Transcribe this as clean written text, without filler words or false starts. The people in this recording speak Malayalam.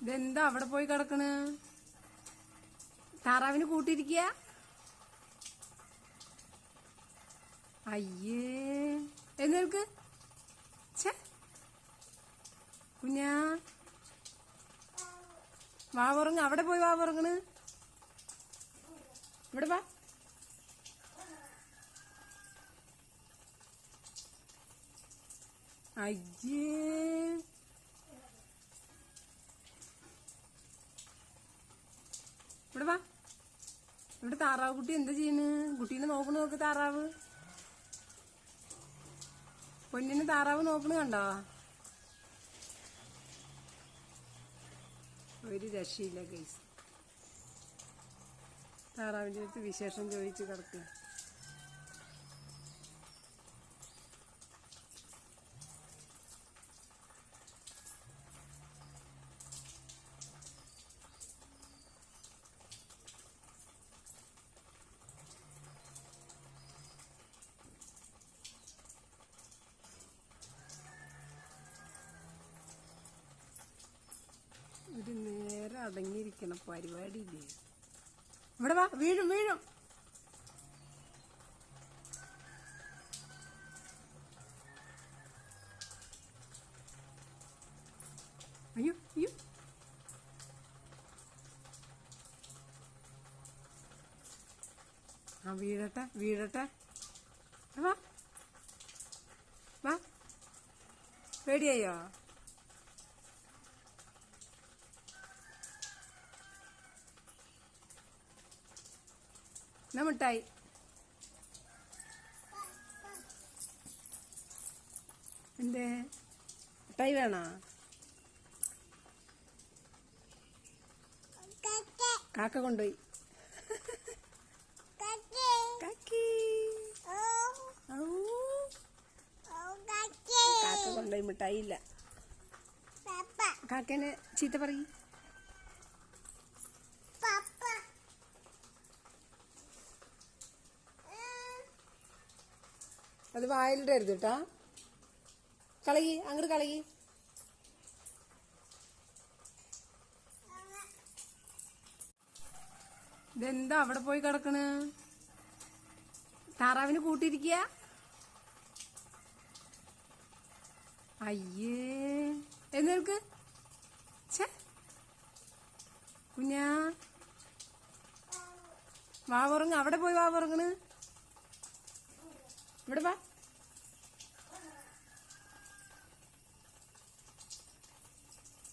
ഇതെന്താ അവിടെ പോയി കിടക്കണ്? താറാവിന് കൂട്ടിരിക്കുക? അയ്യേ, എഴുന്നേൽക്ക്. ഛേ കുഞ്ഞാ, വാവുറങ്ങ്. അവിടെ പോയി വാവുറങ്ങണ്. ഇവിടെ വാ. അയ്യേ, ഇവിടെ വാ. ഇവിടെ താറാവ് കുട്ടി എന്താ ചെയ്യണ്? കുട്ടീനെ നോക്കണ നോക്ക്. താറാവ് പൊന്നിന് താറാവ് നോക്കണ കണ്ടോ? ഒരു രക്ഷയില്ല ഗൈസ്. താറാവിൻ്റെ അടുത്ത് വിശേഷം ചോദിച്ച് കിടക്കുക. ഒരു നേരം അടങ്ങിയിരിക്കണം പരിപാടിയില്ലേ. ഇവിടെ വാ. വീഴും വീഴും. അയ്യോ അയ്യോ, ആ വീഴട്ടെ വീഴട്ടെ. വാ വാ. പേടിയായോ? എന്നാ മിഠായി. എന്തേ മിഠായി വേണോ? കാക്ക കൊണ്ടുപോയി. കാക്ക കൊണ്ടുപോയി മിഠായി ഇല്ല. കാക്കേനെ ചീത്ത പറയും. അത് വായിലിടരുത് കേട്ടാ. കളകി അങ്ങോട്ട് കളകി. ഇതെന്താ അവിടെ പോയി കിടക്കണ്? താറാവിന് കൂട്ടിരിക്കുക? അയ്യേ, എഴുന്നേൽക്ക്. ഛേ കുഞ്ഞാ, വാവുറങ്ങ്. അവിടെ പോയി വാവുറങ്ങണ്. ഇവിടെ വാ.